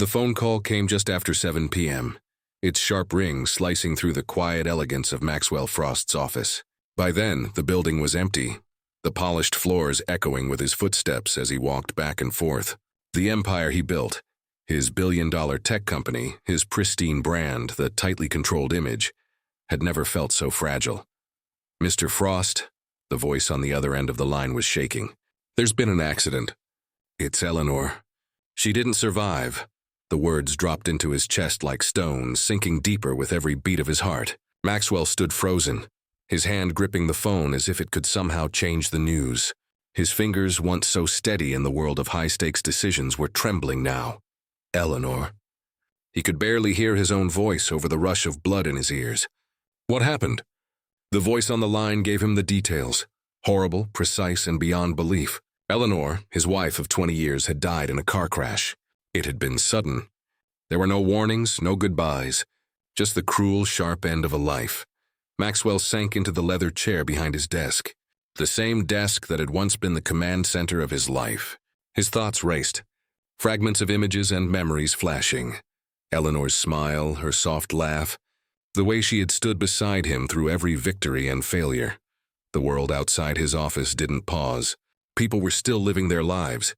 The phone call came just after 7 p.m., its sharp ring slicing through the quiet elegance of Maxwell Frost's office. By then, the building was empty, the polished floors echoing with his footsteps as he walked back and forth. The empire he built, his billion-dollar tech company, his pristine brand, the tightly controlled image, had never felt so fragile. "Mr. Frost," the voice on the other end of the line was shaking. "There's been an accident." "It's Eleanor. She didn't survive." The words dropped into his chest like stones, sinking deeper with every beat of his heart. Maxwell stood frozen, his hand gripping the phone as if it could somehow change the news. His fingers, once so steady in the world of high-stakes decisions, were trembling now. Eleanor. He could barely hear his own voice over the rush of blood in his ears. "What happened?" The voice on the line gave him the details, horrible, precise, and beyond belief. Eleanor, his wife of 20 years, had died in a car crash. It had been sudden. There were no warnings, no goodbyes, just the cruel, sharp end of a life. Maxwell sank into the leather chair behind his desk, the same desk that had once been the command center of his life. His thoughts raced, fragments of images and memories flashing. Eleanor's smile, her soft laugh, the way she had stood beside him through every victory and failure. The world outside his office didn't pause. People were still living their lives,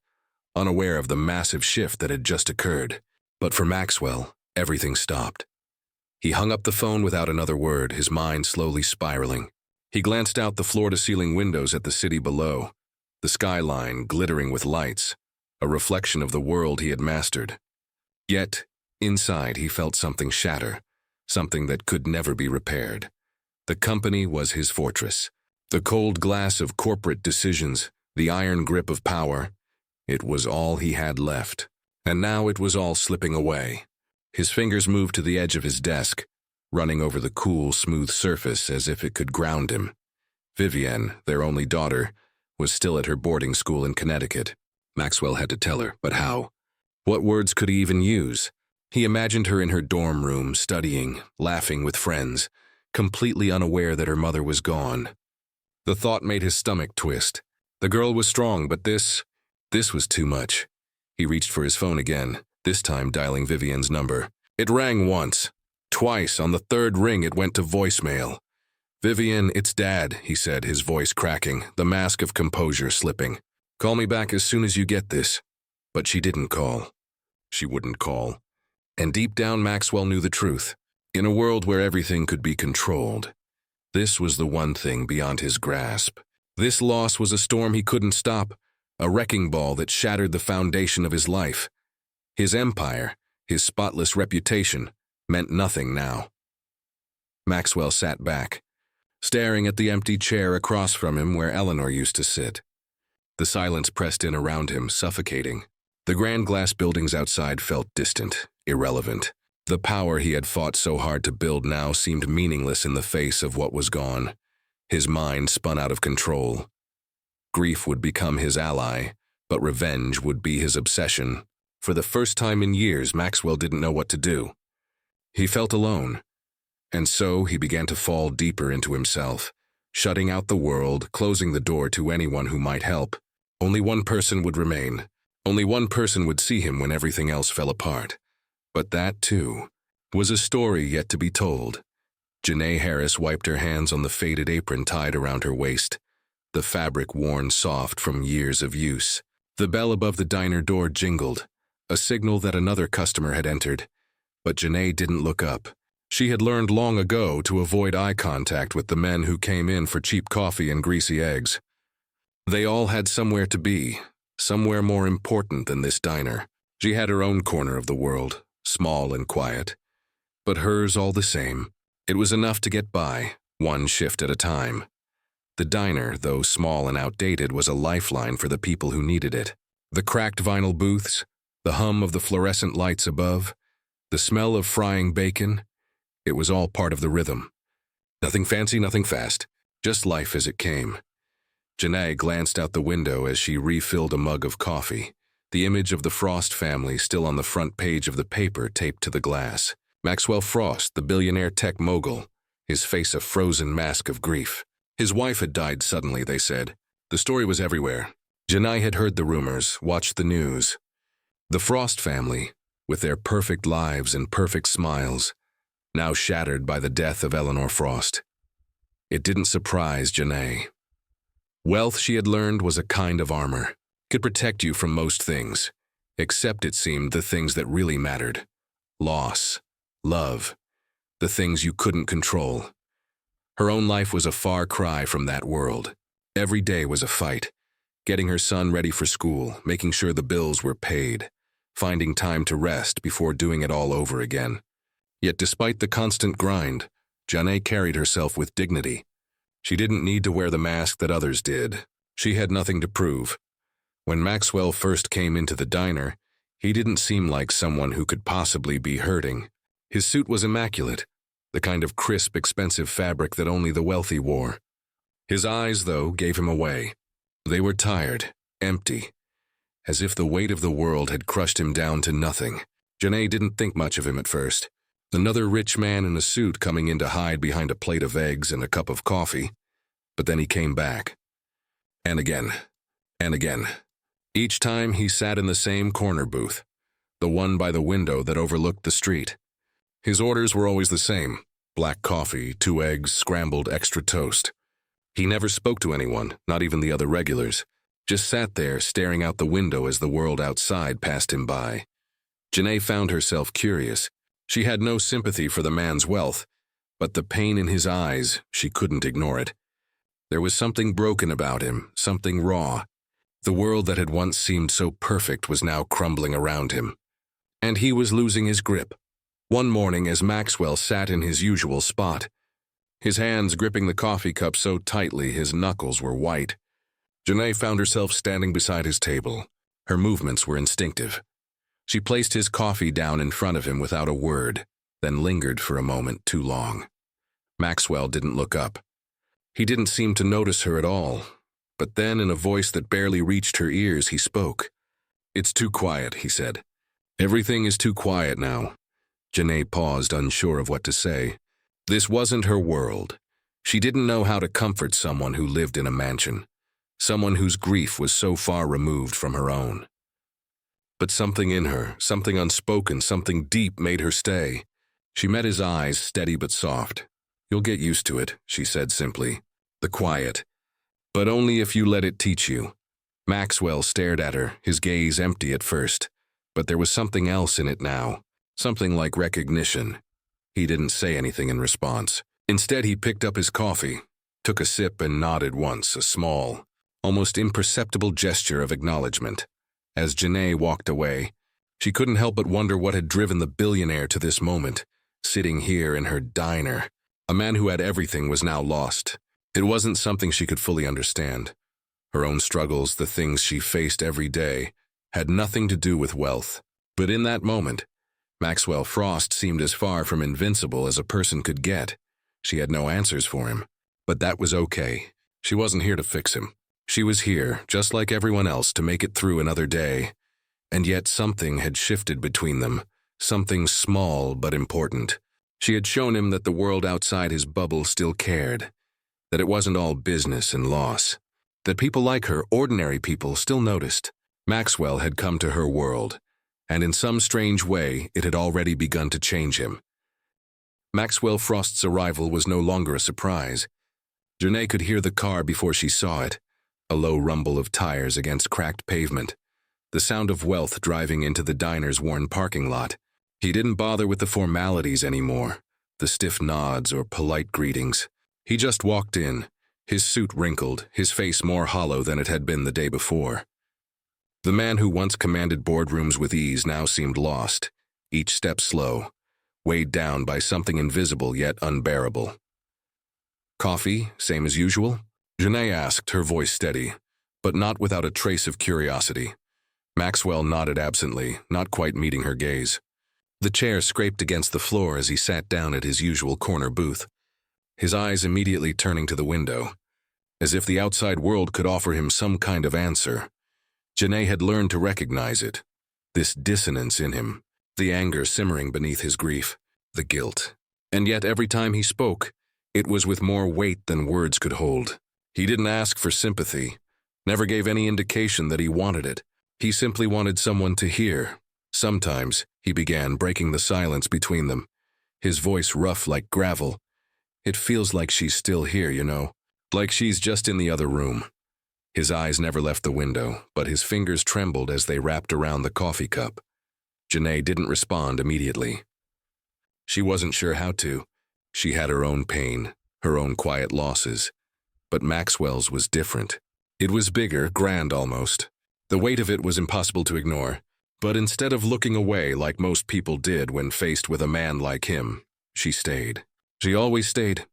unaware of the massive shift that had just occurred. But for Maxwell, everything stopped. He hung up the phone without another word, his mind slowly spiraling. He glanced out the floor-to-ceiling windows at the city below, the skyline glittering with lights, a reflection of the world he had mastered. Yet, inside he felt something shatter, something that could never be repaired. The company was his fortress. The cold glass of corporate decisions, the iron grip of power, it was all he had left. And now it was all slipping away. His fingers moved to the edge of his desk, running over the cool, smooth surface as if it could ground him. Vivienne, their only daughter, was still at her boarding school in Connecticut. Maxwell had to tell her, but how? What words could he even use? He imagined her in her dorm room, studying, laughing with friends, completely unaware that her mother was gone. The thought made his stomach twist. The girl was strong, but this was too much. He reached for his phone again, this time dialing Vivienne's number. It rang once. Twice, on the third ring, it went to voicemail. "Vivienne, it's Dad," he said, his voice cracking, the mask of composure slipping. "Call me back as soon as you get this." But she didn't call. She wouldn't call. And deep down, Maxwell knew the truth. In a world where everything could be controlled, this was the one thing beyond his grasp. This loss was a storm he couldn't stop, a wrecking ball that shattered the foundation of his life. His empire, his spotless reputation, meant nothing now. Maxwell sat back, staring at the empty chair across from him where Eleanor used to sit. The silence pressed in around him, suffocating. The grand glass buildings outside felt distant, irrelevant. The power he had fought so hard to build now seemed meaningless in the face of what was gone. His mind spun out of control. Grief would become his ally, but revenge would be his obsession. For the first time in years, Maxwell didn't know what to do. He felt alone, and so he began to fall deeper into himself, shutting out the world, closing the door to anyone who might help. Only one person would remain. Only one person would see him when everything else fell apart. But that, too, was a story yet to be told. Janae Harris wiped her hands on the faded apron tied around her waist, the fabric worn soft from years of use. The bell above the diner door jingled, a signal that another customer had entered. But Janae didn't look up. She had learned long ago to avoid eye contact with the men who came in for cheap coffee and greasy eggs. They all had somewhere to be, somewhere more important than this diner. She had her own corner of the world, small and quiet, but hers all the same. It was enough to get by, one shift at a time. The diner, though small and outdated, was a lifeline for the people who needed it. The cracked vinyl booths, the hum of the fluorescent lights above, the smell of frying bacon, it was all part of the rhythm. Nothing fancy, nothing fast, just life as it came. Janae glanced out the window as she refilled a mug of coffee, the image of the Frost family still on the front page of the paper taped to the glass. Maxwell Frost, the billionaire tech mogul, his face a frozen mask of grief. His wife had died suddenly, they said. The story was everywhere. Janae had heard the rumors, watched the news. The Frost family, with their perfect lives and perfect smiles, now shattered by the death of Eleanor Frost. It didn't surprise Janae. Wealth, she had learned, was a kind of armor. Could protect you from most things, except, it seemed, the things that really mattered. Loss, love, the things you couldn't control. Her own life was a far cry from that world. Every day was a fight, getting her son ready for school, making sure the bills were paid, finding time to rest before doing it all over again. Yet despite the constant grind, Janae carried herself with dignity. She didn't need to wear the mask that others did. She had nothing to prove. When Maxwell first came into the diner, he didn't seem like someone who could possibly be hurting. His suit was immaculate, the kind of crisp, expensive fabric that only the wealthy wore. His eyes, though, gave him away. They were tired, empty, as if the weight of the world had crushed him down to nothing. Janae didn't think much of him at first. Another rich man in a suit coming in to hide behind a plate of eggs and a cup of coffee. But then he came back. And again. And again. Each time he sat in the same corner booth, the one by the window that overlooked the street. His orders were always the same: black coffee, 2 eggs, scrambled extra toast. He never spoke to anyone, not even the other regulars. Just sat there staring out the window as the world outside passed him by. Janae found herself curious. She had no sympathy for the man's wealth, but the pain in his eyes, she couldn't ignore it. There was something broken about him, something raw. The world that had once seemed so perfect was now crumbling around him. And he was losing his grip. One morning, as Maxwell sat in his usual spot, his hands gripping the coffee cup so tightly his knuckles were white, Janae found herself standing beside his table. Her movements were instinctive. She placed his coffee down in front of him without a word, then lingered for a moment too long. Maxwell didn't look up. He didn't seem to notice her at all, but then in a voice that barely reached her ears, he spoke. "It's too quiet," he said. "Everything is too quiet now." Janae paused, unsure of what to say. This wasn't her world. She didn't know how to comfort someone who lived in a mansion, someone whose grief was so far removed from her own. But something in her, something unspoken, something deep made her stay. She met his eyes, steady but soft. "You'll get used to it," she said simply. "The quiet. But only if you let it teach you." Maxwell stared at her, his gaze empty at first. But there was something else in it now, something like recognition. He didn't say anything in response. Instead, he picked up his coffee, took a sip and nodded once, a small, almost imperceptible gesture of acknowledgement. As Janae walked away, she couldn't help but wonder what had driven the billionaire to this moment, sitting here in her diner. A man who had everything was now lost. It wasn't something she could fully understand. Her own struggles, the things she faced every day, had nothing to do with wealth. But in that moment, Maxwell Frost seemed as far from invincible as a person could get. She had no answers for him. But that was okay. She wasn't here to fix him. She was here, just like everyone else, to make it through another day. And yet something had shifted between them, something small but important. She had shown him that the world outside his bubble still cared, that it wasn't all business and loss, that people like her, ordinary people, still noticed. Maxwell had come to her world, and in some strange way it had already begun to change him. Maxwell Frost's arrival was no longer a surprise. Janae could hear the car before she saw it, a low rumble of tires against cracked pavement, the sound of wealth driving into the diner's worn parking lot. He didn't bother with the formalities anymore, the stiff nods or polite greetings. He just walked in, his suit wrinkled, his face more hollow than it had been the day before. The man who once commanded boardrooms with ease now seemed lost, each step slow, weighed down by something invisible yet unbearable. "Coffee, same as usual?" Janae asked, her voice steady, but not without a trace of curiosity. Maxwell nodded absently, not quite meeting her gaze. The chair scraped against the floor as he sat down at his usual corner booth, his eyes immediately turning to the window, as if the outside world could offer him some kind of answer. Janae had learned to recognize it, this dissonance in him, the anger simmering beneath his grief, the guilt. And yet every time he spoke, it was with more weight than words could hold. He didn't ask for sympathy, never gave any indication that he wanted it. He simply wanted someone to hear, Sometimes, he began, breaking the silence between them, his voice rough like gravel. It feels like she's still here, you know, like she's just in the other room. His eyes never left the window, but his fingers trembled as they wrapped around the coffee cup. Janae didn't respond immediately. She wasn't sure how to. She had her own pain, her own quiet losses. But Maxwell's was different. It was bigger, grand almost. The weight of it was impossible to ignore. But instead of looking away like most people did when faced with a man like him, she stayed. She always stayed.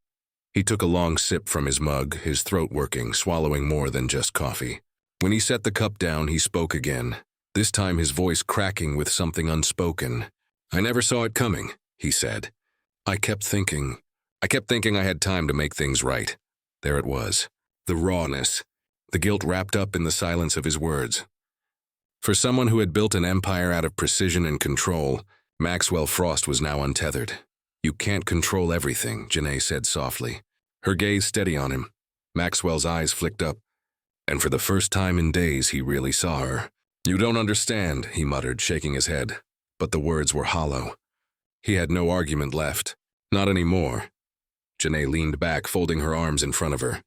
He took a long sip from his mug, his throat working, swallowing more than just coffee. When he set the cup down, he spoke again, this time his voice cracking with something unspoken. "I never saw it coming," he said. I kept thinking I had time to make things right. There it was, the rawness, the guilt wrapped up in the silence of his words. For someone who had built an empire out of precision and control, Maxwell Frost was now untethered. "You can't control everything," Janae said softly, her gaze steady on him. Maxwell's eyes flicked up, and for the first time in days he really saw her. "You don't understand," he muttered, shaking his head, but the words were hollow. He had no argument left. Not anymore. Janae leaned back, folding her arms in front of her.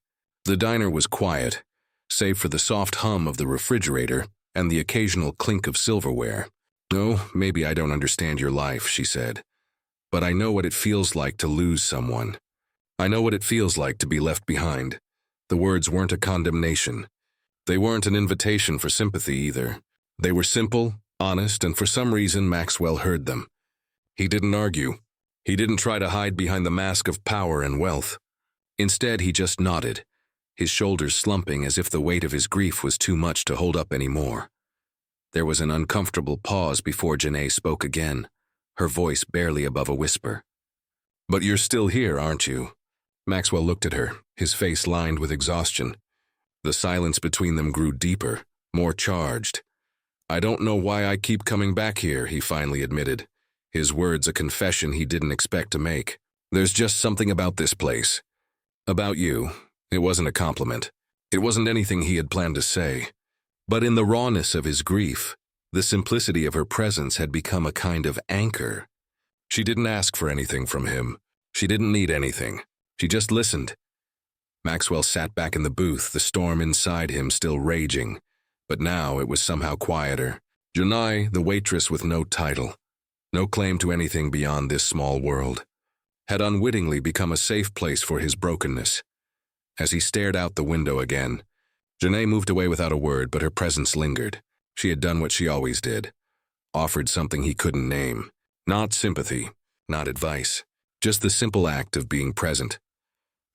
The diner was quiet, save for the soft hum of the refrigerator and the occasional clink of silverware. "No, maybe I don't understand your life," she said. "But I know what it feels like to lose someone. I know what it feels like to be left behind." The words weren't a condemnation. They weren't an invitation for sympathy either. They were simple, honest, and for some reason Maxwell heard them. He didn't argue. He didn't try to hide behind the mask of power and wealth. Instead, he just nodded, his shoulders slumping as if the weight of his grief was too much to hold up anymore. There was an uncomfortable pause before Janae spoke again, her voice barely above a whisper. "But you're still here, aren't you?" Maxwell looked at her, his face lined with exhaustion. The silence between them grew deeper, more charged. "I don't know why I keep coming back here," he finally admitted, his words a confession he didn't expect to make. "There's just something about this place. About you." It wasn't a compliment. It wasn't anything he had planned to say. But in the rawness of his grief, the simplicity of her presence had become a kind of anchor. She didn't ask for anything from him. She didn't need anything. She just listened. Maxwell sat back in the booth, the storm inside him still raging. But now it was somehow quieter. Janae, the waitress with no title, no claim to anything beyond this small world, had unwittingly become a safe place for his brokenness. As he stared out the window again, Janae moved away without a word, but her presence lingered. She had done what she always did, offered something he couldn't name. Not sympathy, not advice, just the simple act of being present.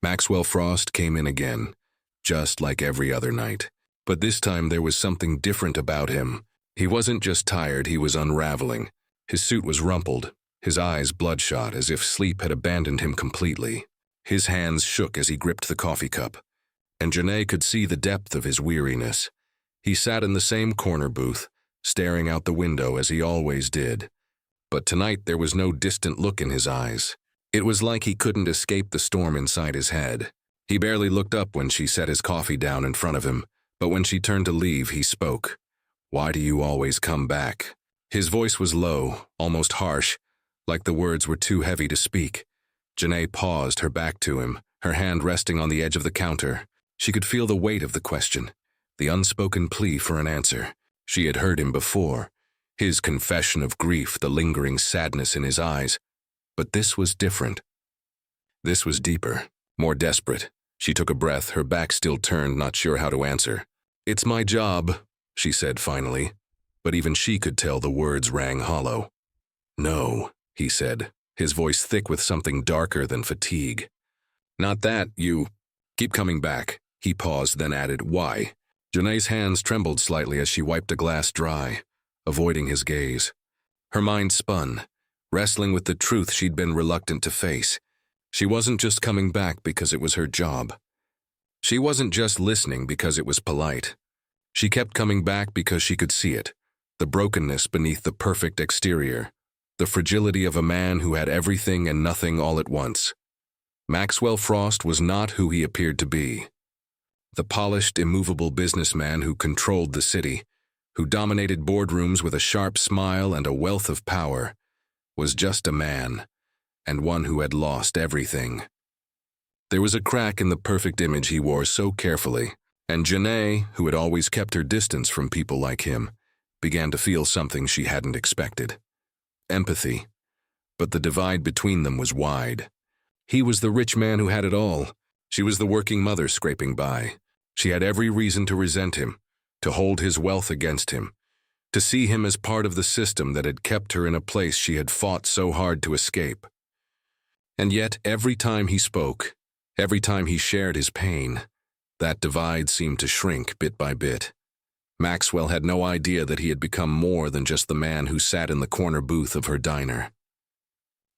Maxwell Frost came in again, just like every other night. But this time there was something different about him. He wasn't just tired, he was unraveling. His suit was rumpled, his eyes bloodshot as if sleep had abandoned him completely. His hands shook as he gripped the coffee cup, and Janae could see the depth of his weariness. He sat in the same corner booth, staring out the window as he always did. But tonight there was no distant look in his eyes. It was like he couldn't escape the storm inside his head. He barely looked up when she set his coffee down in front of him, but when she turned to leave, he spoke. "Why do you always come back?" His voice was low, almost harsh, like the words were too heavy to speak. Janae paused, her back to him, her hand resting on the edge of the counter. She could feel the weight of the question, the unspoken plea for an answer. She had heard him before, his confession of grief, the lingering sadness in his eyes. But this was different. This was deeper, more desperate. She took a breath, her back still turned, not sure how to answer. "It's my job," she said finally, but even she could tell the words rang hollow. "No," he said, his voice thick with something darker than fatigue. "Not that, you keep coming back." He paused, then added, "Why?" Janae's hands trembled slightly as she wiped a glass dry, avoiding his gaze. Her mind spun, wrestling with the truth she'd been reluctant to face. She wasn't just coming back because it was her job. She wasn't just listening because it was polite. She kept coming back because she could see it, the brokenness beneath the perfect exterior, the fragility of a man who had everything and nothing all at once. Maxwell Frost was not who he appeared to be. The polished, immovable businessman who controlled the city, who dominated boardrooms with a sharp smile and a wealth of power, was just a man, and one who had lost everything. There was a crack in the perfect image he wore so carefully, and Janae, who had always kept her distance from people like him, began to feel something she hadn't expected. Empathy. But the divide between them was wide. He was the rich man who had it all. She was the working mother scraping by. She had every reason to resent him, to hold his wealth against him, to see him as part of the system that had kept her in a place she had fought so hard to escape. And yet, every time he spoke, every time he shared his pain, that divide seemed to shrink bit by bit. Maxwell had no idea that he had become more than just the man who sat in the corner booth of her diner.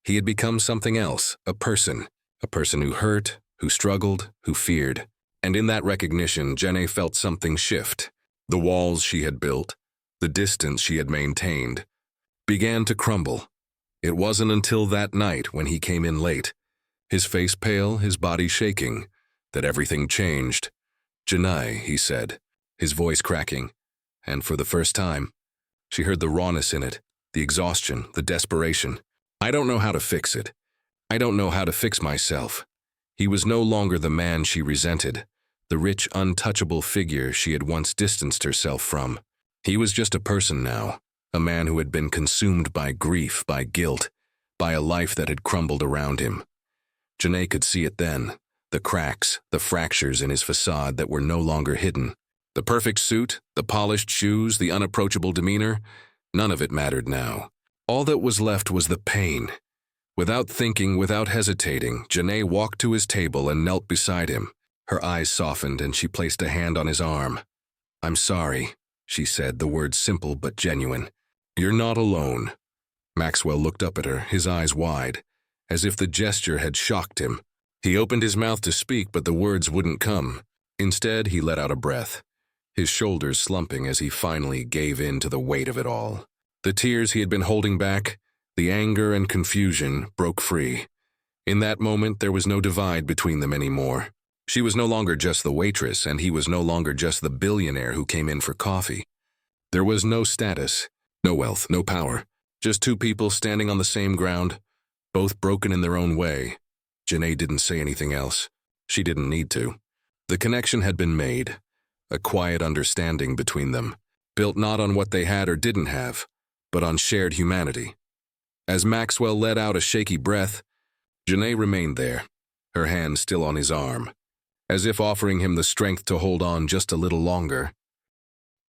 He had become something else, a person who hurt, who struggled, who feared. And in that recognition, Janae felt something shift. The walls she had built, the distance she had maintained, began to crumble. It wasn't until that night when he came in late, his face pale, his body shaking, that everything changed. "Janae," he said, his voice cracking, and for the first time, she heard the rawness in it, the exhaustion, the desperation. "I don't know how to fix it. I don't know how to fix myself." He was no longer the man she resented, the rich, untouchable figure she had once distanced herself from. He was just a person now, a man who had been consumed by grief, by guilt, by a life that had crumbled around him. Janae could see it then, the cracks, the fractures in his facade that were no longer hidden. The perfect suit, the polished shoes, the unapproachable demeanor, none of it mattered now. All that was left was the pain. Without thinking, without hesitating, Janae walked to his table and knelt beside him. Her eyes softened and she placed a hand on his arm. "I'm sorry," she said, the words simple but genuine. "You're not alone." Maxwell looked up at her, his eyes wide, as if the gesture had shocked him. He opened his mouth to speak, but the words wouldn't come. Instead, he let out a breath, his shoulders slumping as he finally gave in to the weight of it all. The tears he had been holding back, the anger and confusion, broke free. In that moment, there was no divide between them anymore. She was no longer just the waitress, and he was no longer just the billionaire who came in for coffee. There was no status, no wealth, no power, just two people standing on the same ground, both broken in their own way. Janae didn't say anything else. She didn't need to. The connection had been made, a quiet understanding between them, built not on what they had or didn't have, but on shared humanity. As Maxwell let out a shaky breath, Janae remained there, her hand still on his arm, as if offering him the strength to hold on just a little longer.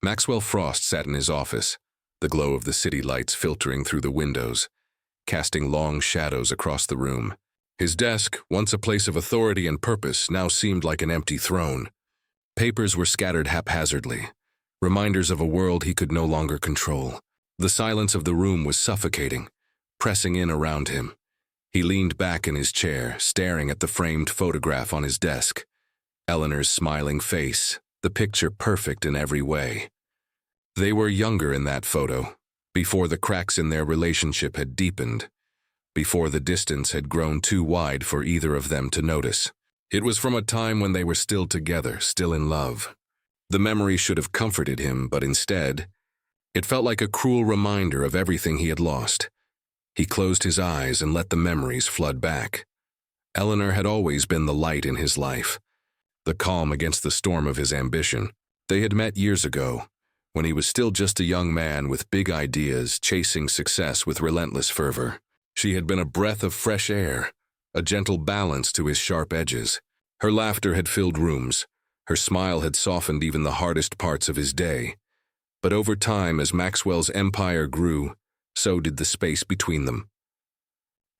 Maxwell Frost sat in his office, the glow of the city lights filtering through the windows, casting long shadows across the room. His desk, once a place of authority and purpose, now seemed like an empty throne. Papers were scattered haphazardly, reminders of a world he could no longer control. The silence of the room was suffocating, pressing in around him. He leaned back in his chair, staring at the framed photograph on his desk. Eleanor's smiling face, the picture perfect in every way. They were younger in that photo, before the cracks in their relationship had deepened, before the distance had grown too wide for either of them to notice. It was from a time when they were still together, still in love. The memory should have comforted him, but instead, it felt like a cruel reminder of everything he had lost. He closed his eyes and let the memories flood back. Eleanor had always been the light in his life, the calm against the storm of his ambition. They had met years ago, when he was still just a young man with big ideas, chasing success with relentless fervor. She had been a breath of fresh air, a gentle balance to his sharp edges. Her laughter had filled rooms. Her smile had softened even the hardest parts of his day. But over time, as Maxwell's empire grew, so did the space between them.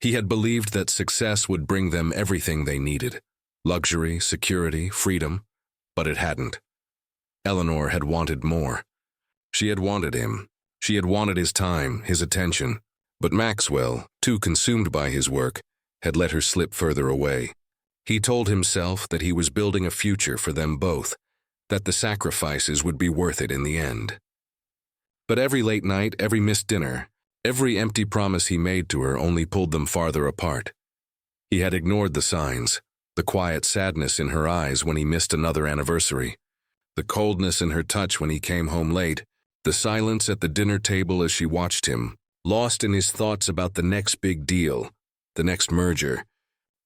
He had believed that success would bring them everything they needed, luxury, security, freedom, but it hadn't. Eleanor had wanted more. She had wanted him. She had wanted his time, his attention. But Maxwell, too consumed by his work, had let her slip further away. He told himself that he was building a future for them both, that the sacrifices would be worth it in the end. But every late night, every missed dinner, every empty promise he made to her only pulled them farther apart. He had ignored the signs, the quiet sadness in her eyes when he missed another anniversary, the coldness in her touch when he came home late, The silence at the dinner table as she watched him, lost in his thoughts about the next big deal, the next merger,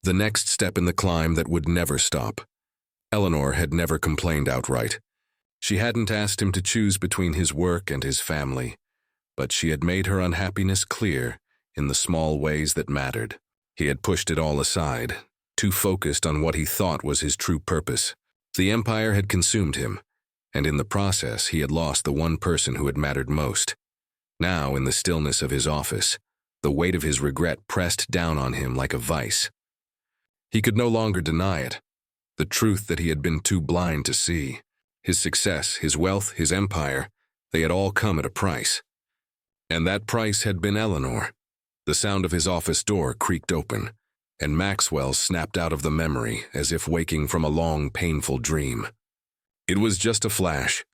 the next step in the climb that would never stop. Eleanor had never complained outright. She hadn't asked him to choose between his work and his family, but she had made her unhappiness clear in the small ways that mattered. He had pushed it all aside, too focused on what he thought was his true purpose. The empire had consumed him, and in the process he had lost the one person who had mattered most. Now, in the stillness of his office, the weight of his regret pressed down on him like a vice. He could no longer deny it, the truth that he had been too blind to see. His success, his wealth, his empire, they had all come at a price. And that price had been Eleanor. The sound of his office door creaked open, and Maxwell snapped out of the memory as if waking from a long, painful dream. It was just a flash,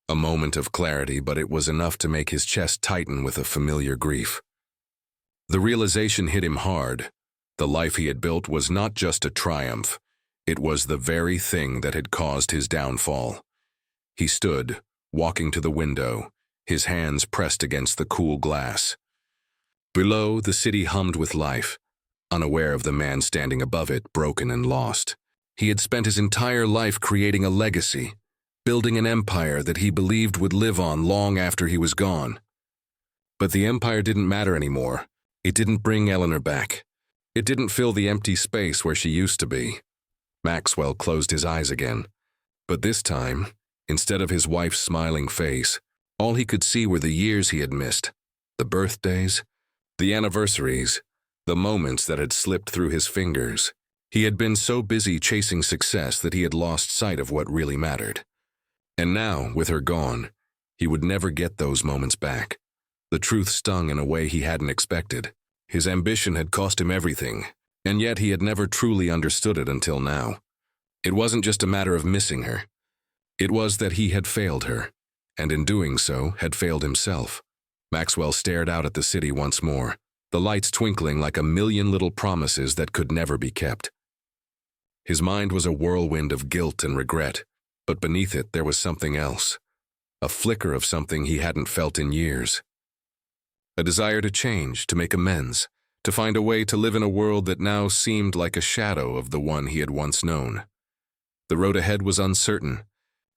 a moment of clarity, but it was enough to make his chest tighten with a familiar grief. The realization hit him hard. The life he had built was not just a triumph. It was the very thing that had caused his downfall. He stood, walking to the window, his hands pressed against the cool glass. Below, the city hummed with life, unaware of the man standing above it, broken and lost. He had spent his entire life creating a legacy, building an empire that he believed would live on long after he was gone. But the empire didn't matter anymore. It didn't bring Eleanor back. It didn't fill the empty space where she used to be. Maxwell closed his eyes again. But this time, instead of his wife's smiling face, all he could see were the years he had missed, the birthdays, the anniversaries, the moments that had slipped through his fingers. He had been so busy chasing success that he had lost sight of what really mattered. And now, with her gone, he would never get those moments back. The truth stung in a way he hadn't expected. His ambition had cost him everything, and yet he had never truly understood it until now. It wasn't just a matter of missing her. It was that he had failed her, and in doing so, had failed himself. Maxwell stared out at the city once more, the lights twinkling like a million little promises that could never be kept. His mind was a whirlwind of guilt and regret, but beneath it there was something else, a flicker of something he hadn't felt in years. A desire to change, to make amends, to find a way to live in a world that now seemed like a shadow of the one he had once known. The road ahead was uncertain,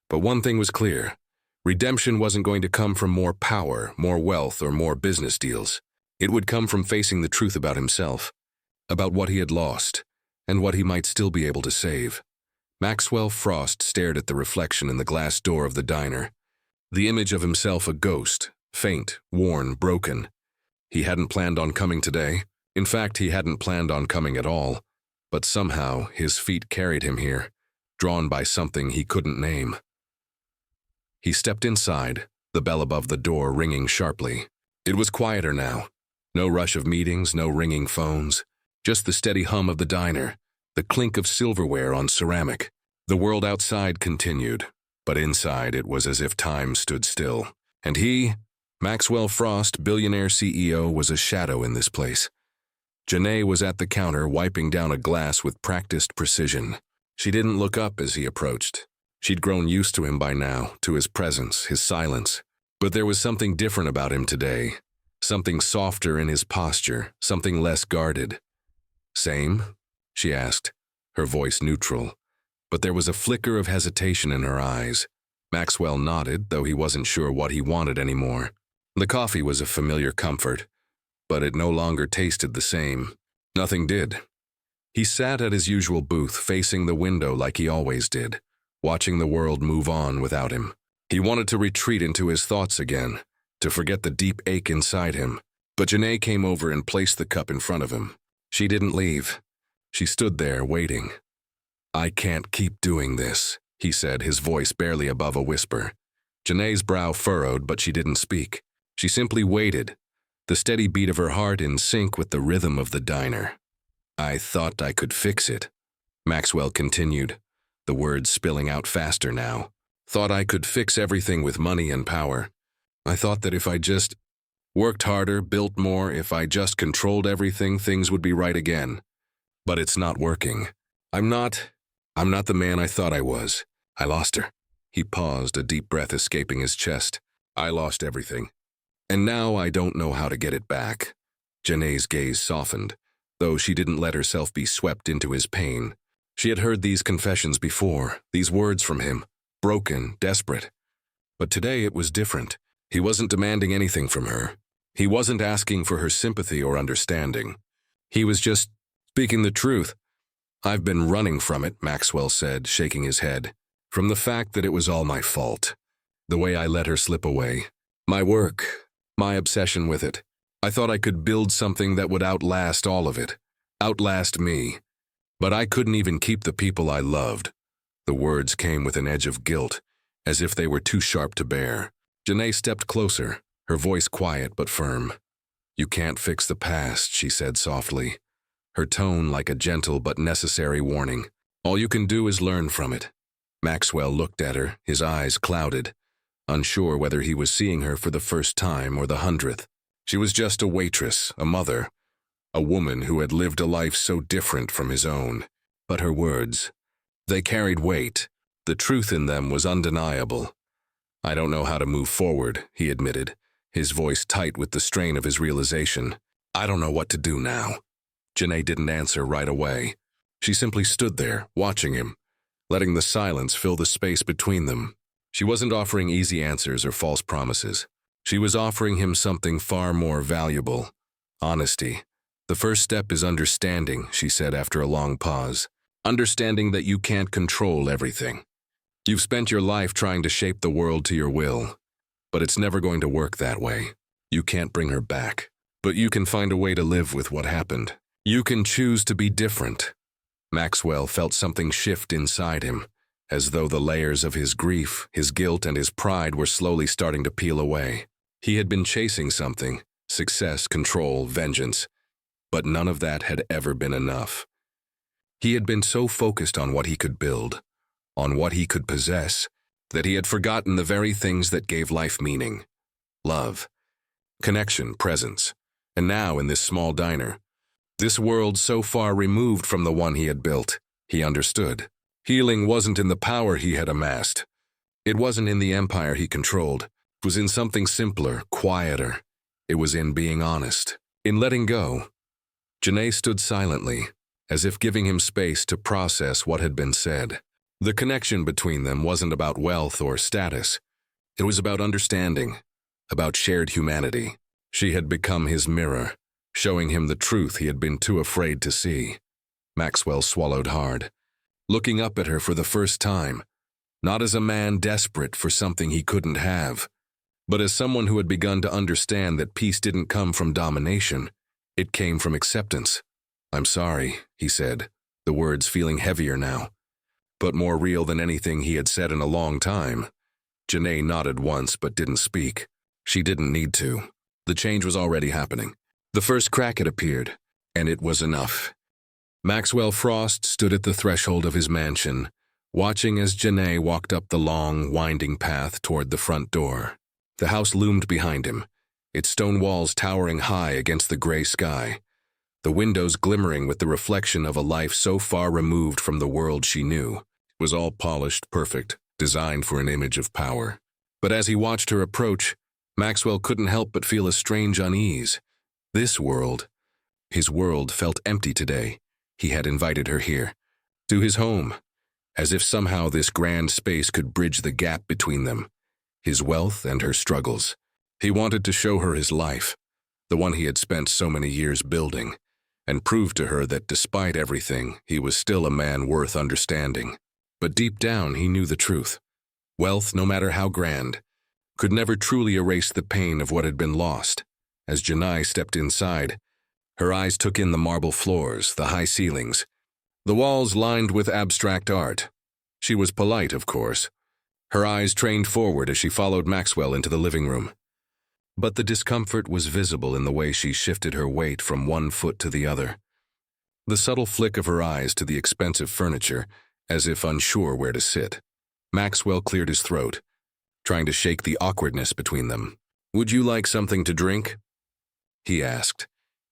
but one thing was clear. Redemption wasn't going to come from more power, more wealth, or more business deals. It would come from facing the truth about himself, about what he had lost, and what he might still be able to save. Maxwell Frost stared at the reflection in the glass door of the diner, the image of himself a ghost, faint, worn, broken. He hadn't planned on coming today. In fact, he hadn't planned on coming at all, but somehow his feet carried him here, drawn by something he couldn't name. He stepped inside, the bell above the door ringing sharply. It was quieter now. No rush of meetings, no ringing phones, just the steady hum of the diner, the clink of silverware on ceramic. The world outside continued, but inside it was as if time stood still. And he, Maxwell Frost, billionaire CEO, was a shadow in this place. Janae was at the counter wiping down a glass with practiced precision. She didn't look up as he approached. She'd grown used to him by now, to his presence, his silence. But there was something different about him today. Something softer in his posture, something less guarded. "Same?" she asked, her voice neutral. But there was a flicker of hesitation in her eyes. Maxwell nodded, though he wasn't sure what he wanted anymore. The coffee was a familiar comfort, but it no longer tasted the same. Nothing did. He sat at his usual booth, facing the window like he always did, watching the world move on without him. He wanted to retreat into his thoughts again, to forget the deep ache inside him. But Janae came over and placed the cup in front of him. She didn't leave. She stood there, waiting. "I can't keep doing this," he said, his voice barely above a whisper. Janae's brow furrowed, but she didn't speak. She simply waited, the steady beat of her heart in sync with the rhythm of the diner. "I thought I could fix it," Maxwell continued, the words spilling out faster now. "Thought I could fix everything with money and power. I thought that if I just worked harder, built more, if I just controlled everything, things would be right again. But it's not working. I'm not the man I thought I was. I lost her." He paused, a deep breath escaping his chest. I lost everything. And now I don't know how to get it back. Janae's gaze softened, though she didn't let herself be swept into his pain. She had heard these confessions before, these words from him, broken, desperate. But today it was different. He wasn't demanding anything from her. He wasn't asking for her sympathy or understanding. He was just speaking the truth. I've been running from it, Maxwell said, shaking his head. From the fact that it was all my fault. The way I let her slip away. My work. My obsession with it. I thought I could build something that would outlast all of it. Outlast me. But I couldn't even keep the people I loved. The words came with an edge of guilt, as if they were too sharp to bear. Janae stepped closer, her voice quiet but firm. You can't fix the past, she said softly, her tone like a gentle but necessary warning. All you can do is learn from it. Maxwell looked at her, his eyes clouded, unsure whether he was seeing her for the first time or the 100th. She was just a waitress, a mother, a woman who had lived a life so different from his own. But her words, they carried weight. The truth in them was undeniable. I don't know how to move forward, he admitted, his voice tight with the strain of his realization. I don't know what to do now. Janae didn't answer right away. She simply stood there, watching him, letting the silence fill the space between them. She wasn't offering easy answers or false promises. She was offering him something far more valuable. Honesty. The first step is understanding, she said after a long pause. Understanding that you can't control everything. You've spent your life trying to shape the world to your will, but it's never going to work that way. You can't bring her back, but you can find a way to live with what happened. You can choose to be different. Maxwell felt something shift inside him, as though the layers of his grief, his guilt, and his pride were slowly starting to peel away. He had been chasing something, success, control, vengeance, but none of that had ever been enough. He had been so focused on what he could build, on what he could possess, that he had forgotten the very things that gave life meaning. Love, connection, presence. And now in this small diner, this world so far removed from the one he had built, he understood. Healing wasn't in the power he had amassed. It wasn't in the empire he controlled. It was in something simpler, quieter. It was in being honest, in letting go. Janae stood silently, as if giving him space to process what had been said. The connection between them wasn't about wealth or status. It was about understanding, about shared humanity. She had become his mirror, showing him the truth he had been too afraid to see. Maxwell swallowed hard, looking up at her for the first time, not as a man desperate for something he couldn't have, but as someone who had begun to understand that peace didn't come from domination, it came from acceptance. I'm sorry, he said, the words feeling heavier now, but more real than anything he had said in a long time. Janae nodded once but didn't speak. She didn't need to. The change was already happening. The first crack had appeared, and it was enough. Maxwell Frost stood at the threshold of his mansion, watching as Janae walked up the long, winding path toward the front door. The house loomed behind him, its stone walls towering high against the gray sky, the windows glimmering with the reflection of a life so far removed from the world she knew. It was all polished, perfect, designed for an image of power. But as he watched her approach, Maxwell couldn't help but feel a strange unease. This world, his world, felt empty today. He had invited her here, to his home, as if somehow this grand space could bridge the gap between them, his wealth and her struggles. He wanted to show her his life, the one he had spent so many years building, and prove to her that despite everything, he was still a man worth understanding. But deep down, he knew the truth. Wealth, no matter how grand, could never truly erase the pain of what had been lost. As Janae stepped inside, her eyes took in the marble floors, the high ceilings, the walls lined with abstract art. She was polite, of course. Her eyes trained forward as she followed Maxwell into the living room. But the discomfort was visible in the way she shifted her weight from one foot to the other. The subtle flick of her eyes to the expensive furniture, as if unsure where to sit. Maxwell cleared his throat, trying to shake the awkwardness between them. "Would you like something to drink?" he asked,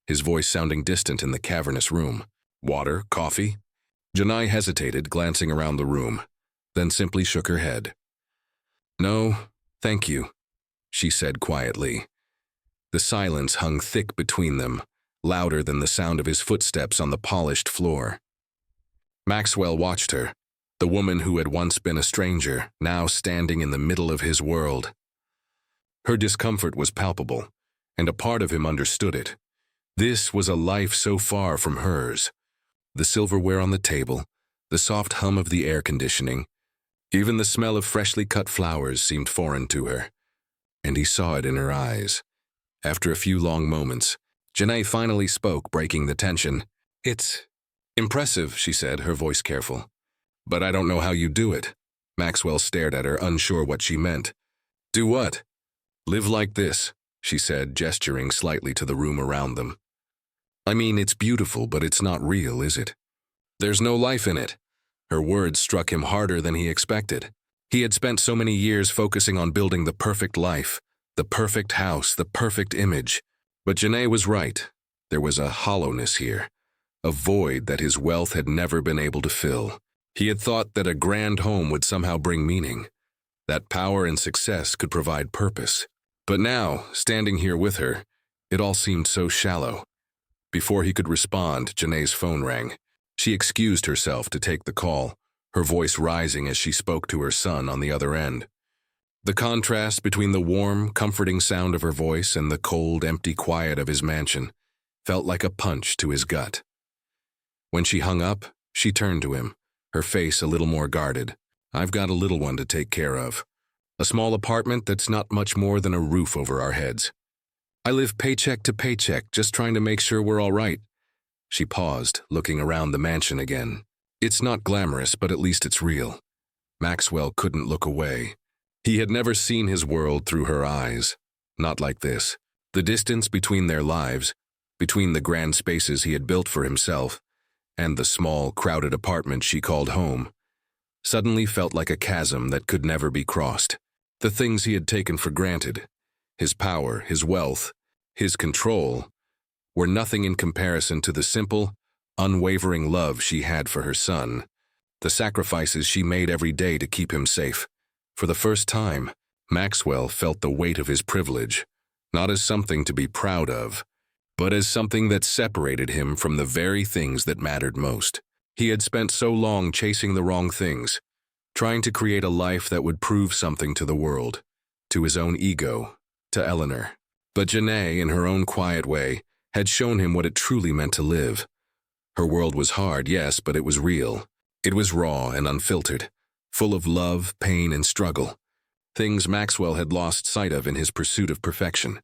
his voice sounding distant in the cavernous room. "Water? Coffee?" Janae hesitated, glancing around the room, then simply shook her head. "No, thank you." she said quietly. The silence hung thick between them, louder than the sound of his footsteps on the polished floor. Maxwell watched her, the woman who had once been a stranger, now standing in the middle of his world. Her discomfort was palpable, and a part of him understood it. This was a life so far from hers. The silverware on the table, the soft hum of the air conditioning, even the smell of freshly cut flowers seemed foreign to her. And he saw it in her eyes. After a few long moments, Janae finally spoke, breaking the tension. "It's impressive," she said, her voice careful. "But I don't know how you do it." Maxwell stared at her, unsure what she meant. "Do what?" "Live like this," she said, gesturing slightly to the room around them. "I mean, it's beautiful, but it's not real, is it? There's no life in it." Her words struck him harder than he expected. He had spent so many years focusing on building the perfect life, the perfect house, the perfect image. But Janae was right. There was a hollowness here, a void that his wealth had never been able to fill. He had thought that a grand home would somehow bring meaning, that power and success could provide purpose. But now, standing here with her, it all seemed so shallow. Before he could respond, Janae's phone rang. She excused herself to take the call, her voice rising as she spoke to her son on the other end. The contrast between the warm, comforting sound of her voice and the cold, empty quiet of his mansion felt like a punch to his gut. When she hung up, she turned to him, her face a little more guarded. "I've got a little one to take care of. A small apartment that's not much more than a roof over our heads. I live paycheck to paycheck, just trying to make sure we're all right." She paused, looking around the mansion again. "It's not glamorous, but at least it's real." Maxwell couldn't look away. He had never seen his world through her eyes. Not like this. The distance between their lives, between the grand spaces he had built for himself, and the small, crowded apartment she called home, suddenly felt like a chasm that could never be crossed. The things he had taken for granted, his power, his wealth, his control, were nothing in comparison to the simple, unwavering love she had for her son, the sacrifices she made every day to keep him safe. For the first time, Maxwell felt the weight of his privilege, not as something to be proud of, but as something that separated him from the very things that mattered most. He had spent so long chasing the wrong things, trying to create a life that would prove something to the world, to his own ego, to Eleanor. But Janae, in her own quiet way, had shown him what it truly meant to live. Her world was hard, yes, but it was real. It was raw and unfiltered, full of love, pain, and struggle, things Maxwell had lost sight of in his pursuit of perfection.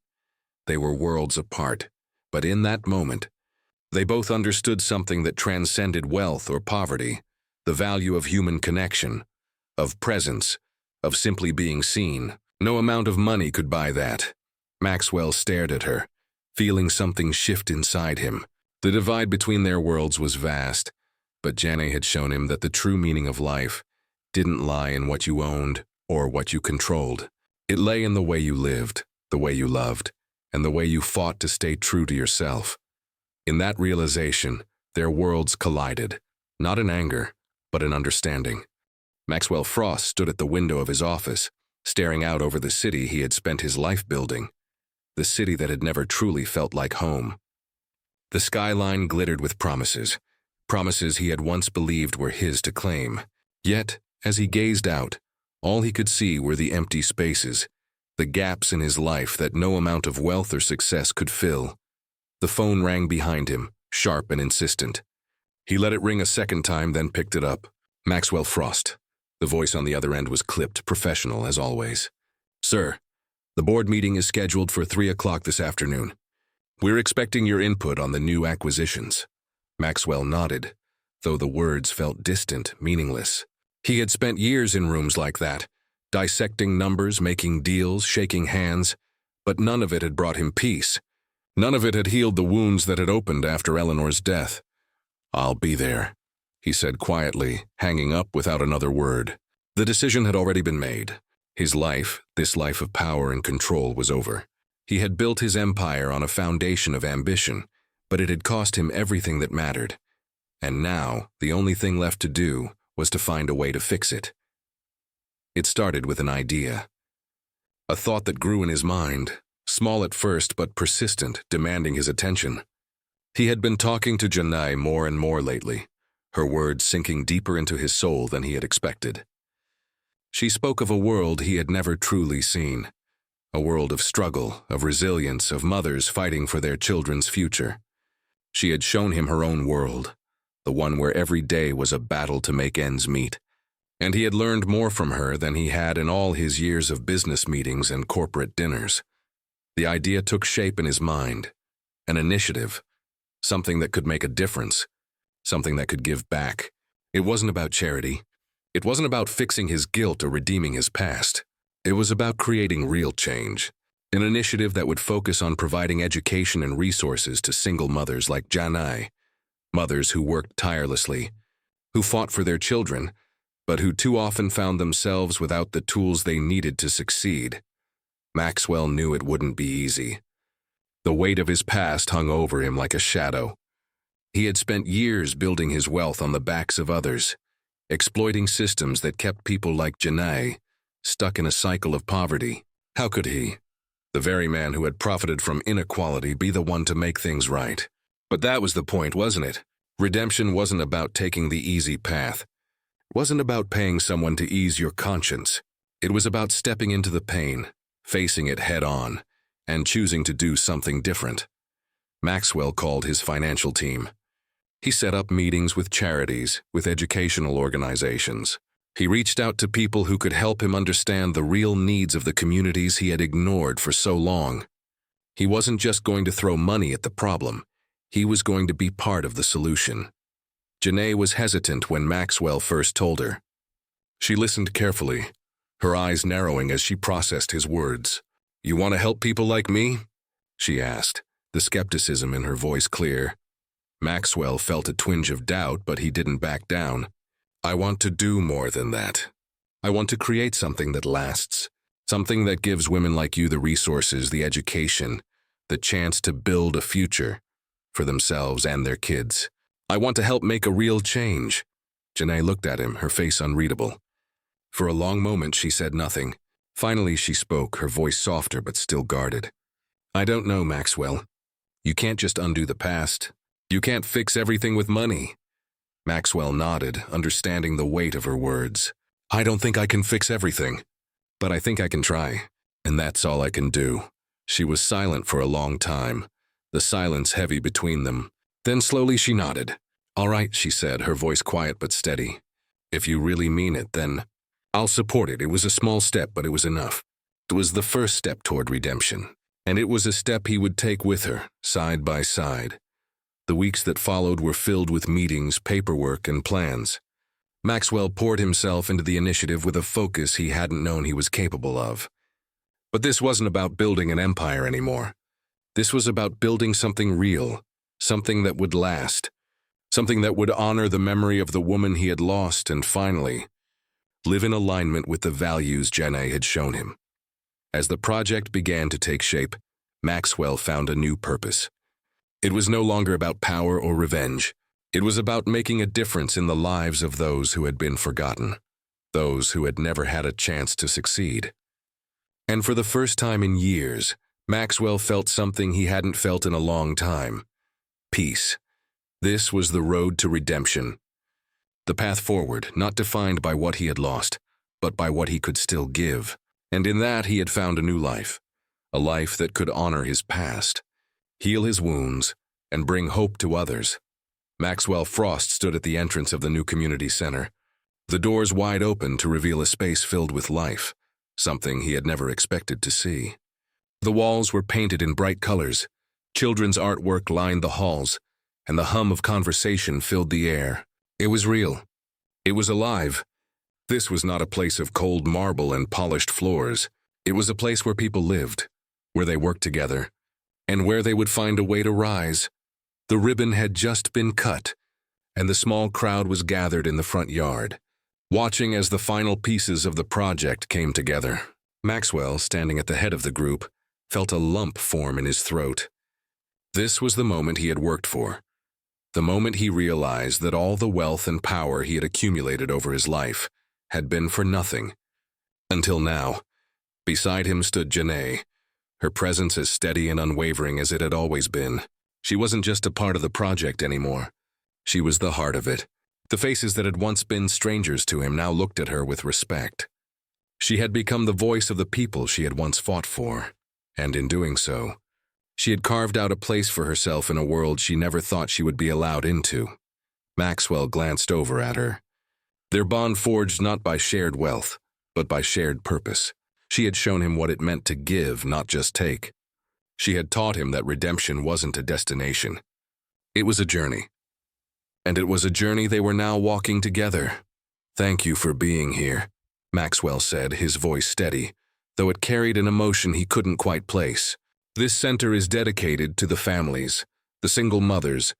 They were worlds apart, but in that moment, they both understood something that transcended wealth or poverty, the value of human connection, of presence, of simply being seen. No amount of money could buy that. Maxwell stared at her, feeling something shift inside him. The divide between their worlds was vast, but Janae had shown him that the true meaning of life didn't lie in what you owned or what you controlled. It lay in the way you lived, the way you loved, and the way you fought to stay true to yourself. In that realization, their worlds collided, not in anger, but in understanding. Maxwell Frost stood at the window of his office, staring out over the city he had spent his life building, the city that had never truly felt like home. The skyline glittered with promises he had once believed were his to claim. Yet, as he gazed out, all he could see were the empty spaces, the gaps in his life that no amount of wealth or success could fill. The phone rang behind him, sharp and insistent. He let it ring a second time, then picked it up. Maxwell Frost. The voice on the other end was clipped, professional as always. "Sir, the board meeting is scheduled for 3 o'clock this afternoon. We're expecting your input on the new acquisitions." Maxwell nodded, though the words felt distant, meaningless. He had spent years in rooms like that, dissecting numbers, making deals, shaking hands, but none of it had brought him peace. None of it had healed the wounds that had opened after Eleanor's death. "I'll be there," he said quietly, hanging up without another word. The decision had already been made. His life, this life of power and control, was over. He had built his empire on a foundation of ambition, but it had cost him everything that mattered. And now, the only thing left to do was to find a way to fix it. It started with an idea. A thought that grew in his mind, small at first but persistent, demanding his attention. He had been talking to Janai more and more lately, her words sinking deeper into his soul than he had expected. She spoke of a world he had never truly seen, a world of struggle, of resilience, of mothers fighting for their children's future. She had shown him her own world, the one where every day was a battle to make ends meet, and he had learned more from her than he had in all his years of business meetings and corporate dinners. The idea took shape in his mind, an initiative, something that could make a difference, something that could give back. It wasn't about charity. It wasn't about fixing his guilt or redeeming his past. It was about creating real change, an initiative that would focus on providing education and resources to single mothers like Janai, mothers who worked tirelessly, who fought for their children, but who too often found themselves without the tools they needed to succeed. Maxwell knew it wouldn't be easy. The weight of his past hung over him like a shadow. He had spent years building his wealth on the backs of others, exploiting systems that kept people like Janai stuck in a cycle of poverty. How could he, the very man who had profited from inequality, be the one to make things right? But that was the point, wasn't it? Redemption wasn't about taking the easy path. It wasn't about paying someone to ease your conscience. It was about stepping into the pain, facing it head on, and choosing to do something different. Maxwell called his financial team. He set up meetings with charities, with educational organizations. He reached out to people who could help him understand the real needs of the communities he had ignored for so long. He wasn't just going to throw money at the problem. He was going to be part of the solution. Janai was hesitant when Maxwell first told her. She listened carefully, her eyes narrowing as she processed his words. "You want to help people like me?" she asked, the skepticism in her voice clear. Maxwell felt a twinge of doubt, but he didn't back down. "I want to do more than that. I want to create something that lasts, something that gives women like you the resources, the education, the chance to build a future for themselves and their kids. I want to help make a real change." Janai looked at him, her face unreadable. For a long moment she said nothing. Finally she spoke, her voice softer but still guarded. "I don't know, Maxwell. You can't just undo the past. You can't fix everything with money." Maxwell nodded, understanding the weight of her words. "I don't think I can fix everything, but I think I can try, and that's all I can do." She was silent for a long time, the silence heavy between them. Then slowly she nodded. "All right," she said, her voice quiet but steady. "If you really mean it, then I'll support it." It was a small step, but it was enough. It was the first step toward redemption, and it was a step he would take with her, side by side. The weeks that followed were filled with meetings, paperwork, and plans. Maxwell poured himself into the initiative with a focus he hadn't known he was capable of. But this wasn't about building an empire anymore. This was about building something real, something that would last, something that would honor the memory of the woman he had lost and finally live in alignment with the values Janai had shown him. As the project began to take shape, Maxwell found a new purpose. It was no longer about power or revenge. It was about making a difference in the lives of those who had been forgotten, those who had never had a chance to succeed. And for the first time in years, Maxwell felt something he hadn't felt in a long time: peace. This was the road to redemption. The path forward, not defined by what he had lost, but by what he could still give. And in that he had found a new life, a life that could honor his past, heal his wounds, and bring hope to others. Maxwell Frost stood at the entrance of the new community center, the doors wide open to reveal a space filled with life, something he had never expected to see. The walls were painted in bright colors, children's artwork lined the halls, and the hum of conversation filled the air. It was real. It was alive. This was not a place of cold marble and polished floors. It was a place where people lived, where they worked together, and where they would find a way to rise. The ribbon had just been cut, and the small crowd was gathered in the front yard, watching as the final pieces of the project came together. Maxwell, standing at the head of the group, felt a lump form in his throat. This was the moment he had worked for, the moment he realized that all the wealth and power he had accumulated over his life had been for nothing. Until now, Beside him stood Janae, her presence as steady and unwavering as it had always been. She wasn't just a part of the project anymore. She was the heart of it. The faces that had once been strangers to him now looked at her with respect. She had become the voice of the people she had once fought for, and in doing so, she had carved out a place for herself in a world she never thought she would be allowed into. Maxwell glanced over at her. Their bond forged not by shared wealth, but by shared purpose. She had shown him what it meant to give, not just take. She had taught him that redemption wasn't a destination. It was a journey. And it was a journey they were now walking together. "Thank you for being here," Maxwell said, his voice steady, though it carried an emotion he couldn't quite place. "This center is dedicated to the families, the single mothers,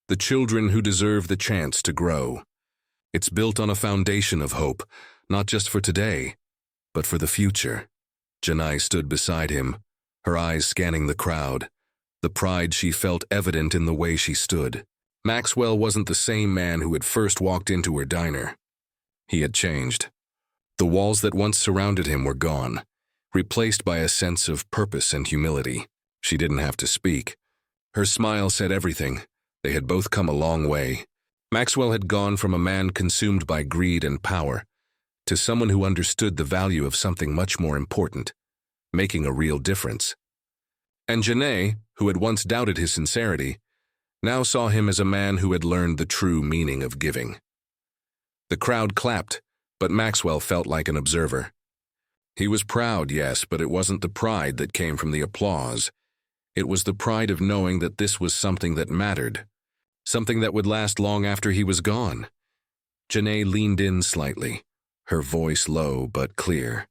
the children who deserve the chance to grow. It's built on a foundation of hope, not just for today, but for the future." Janai stood beside him, her eyes scanning the crowd, the pride she felt evident in the way she stood. Maxwell wasn't the same man who had first walked into her diner. He had changed. The walls that once surrounded him were gone, replaced by a sense of purpose and humility. She didn't have to speak. Her smile said everything. They had both come a long way. Maxwell had gone from a man consumed by greed and power to someone who understood the value of something much more important, making a real difference. And Janae, who had once doubted his sincerity, now saw him as a man who had learned the true meaning of giving. The crowd clapped, but Maxwell felt like an observer. He was proud, yes, but it wasn't the pride that came from the applause. It was the pride of knowing that this was something that mattered, something that would last long after he was gone. Janae leaned in slightly, her voice low but clear.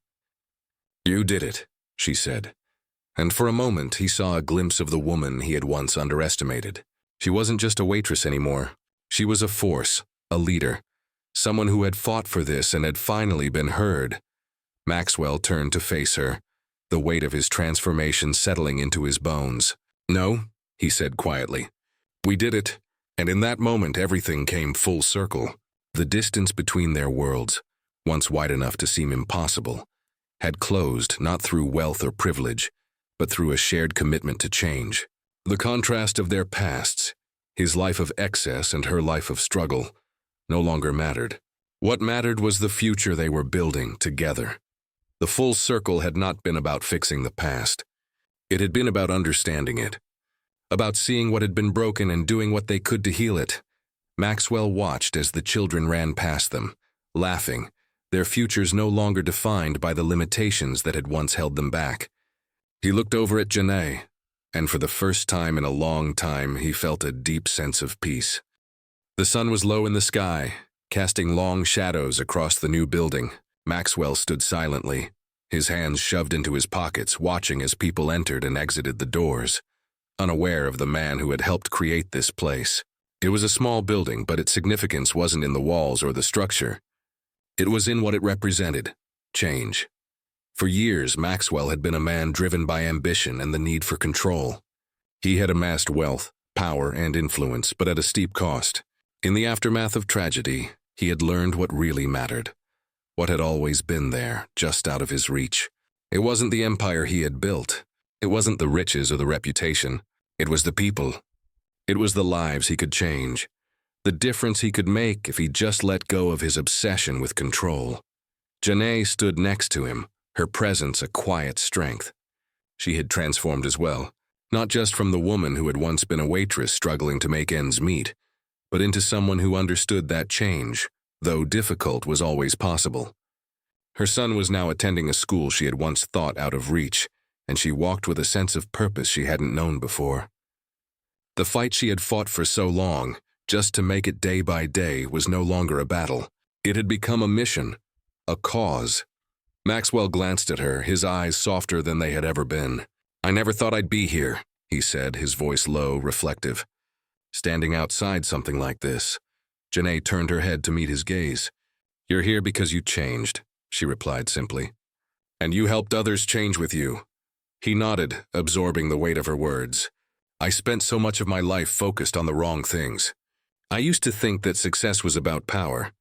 "You did it," she said. And for a moment he saw a glimpse of the woman he had once underestimated. She wasn't just a waitress anymore. She was a force, a leader, someone who had fought for this and had finally been heard. Maxwell turned to face her, the weight of his transformation settling into his bones. "No," he said quietly. "We did it." And in that moment everything came full circle. The distance between their worlds, once wide enough to seem impossible, had closed not through wealth or privilege, but through a shared commitment to change. The contrast of their pasts, his life of excess and her life of struggle, no longer mattered. What mattered was the future they were building together. The full circle had not been about fixing the past. It had been about understanding it, about seeing what had been broken and doing what they could to heal it. Maxwell watched as the children ran past them, laughing, their futures no longer defined by the limitations that had once held them back. He looked over at Janae, and for the first time in a long time he felt a deep sense of peace. The sun was low in the sky, casting long shadows across the new building. Maxwell stood silently, his hands shoved into his pockets, watching as people entered and exited the doors, unaware of the man who had helped create this place. It was a small building, but its significance wasn't in the walls or the structure. It was in what it represented: change. For years, Maxwell had been a man driven by ambition and the need for control. He had amassed wealth, power, and influence, but at a steep cost. In the aftermath of tragedy, he had learned what really mattered, what had always been there, just out of his reach. It wasn't the empire he had built. It wasn't the riches or the reputation. It was the people. It was the lives he could change, the difference he could make if he just let go of his obsession with control. Janae stood next to him, her presence a quiet strength. She had transformed as well, not just from the woman who had once been a waitress struggling to make ends meet, but into someone who understood that change, though difficult, was always possible. Her son was now attending a school she had once thought out of reach, and she walked with a sense of purpose she hadn't known before. The fight she had fought for so long, just to make it day by day, was no longer a battle. It had become a mission, a cause. Maxwell glanced at her, his eyes softer than they had ever been. "I never thought I'd be here," he said, his voice low, reflective. Standing outside something like this. Janae turned her head to meet his gaze. "You're here because you changed," she replied simply. "And you helped others change with you." He nodded, absorbing the weight of her words. "I spent so much of my life focused on the wrong things. I used to think that success was about power.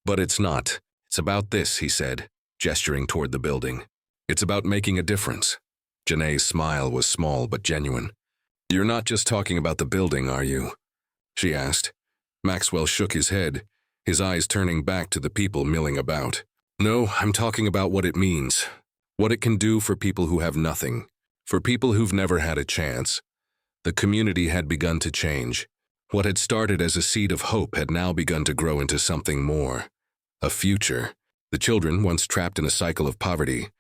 But it's not. It's about this," he said, gesturing toward the building. It's about making a difference. Janae's smile was small but genuine. You're not just talking about the building, are you? She asked. Maxwell shook his head, his eyes turning back to the people milling about. No, I'm talking about what it means. What it can do for people who have nothing. For people who've never had a chance. The community had begun to change. What had started as a seed of hope had now begun to grow into something more. A future. The children, once trapped in a cycle of poverty,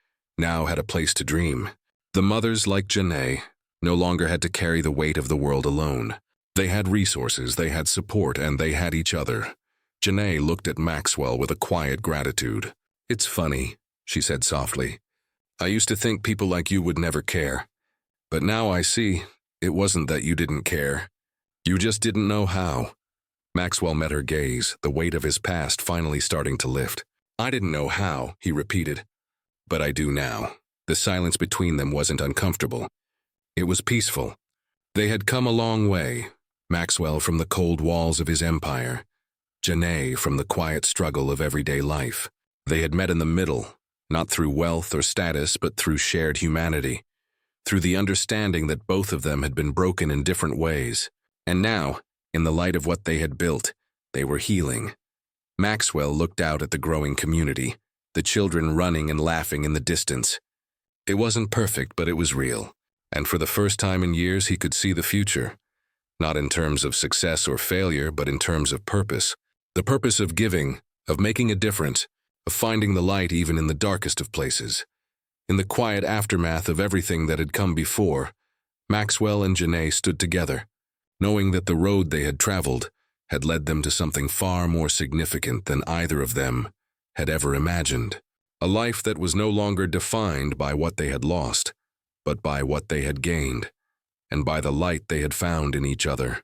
now had a place to dream. The mothers, like Janae, no longer had to carry the weight of the world alone. They had resources, they had support, and they had each other. Janae looked at Maxwell with a quiet gratitude. It's funny, she said softly. I used to think people like you would never care. But now I see, it wasn't that you didn't care. You just didn't know how. Maxwell met her gaze, the weight of his past finally starting to lift. I didn't know how, he repeated. But I do now. The silence between them wasn't uncomfortable. It was peaceful. They had come a long way. Maxwell from the cold walls of his empire. Janae from the quiet struggle of everyday life. They had met in the middle, not through wealth or status, but through shared humanity. Through the understanding that both of them had been broken in different ways. And now, in the light of what they had built, they were healing. Maxwell looked out at the growing community, the children running and laughing in the distance. It wasn't perfect, but it was real. And for the first time in years, he could see the future. Not in terms of success or failure, but in terms of purpose. The purpose of giving, of making a difference, of finding the light even in the darkest of places. In the quiet aftermath of everything that had come before, Maxwell and Janae stood together, knowing that the road they had traveled had led them to something far more significant than either of them had ever imagined. A life that was no longer defined by what they had lost, but by what they had gained, and by the light they had found in each other.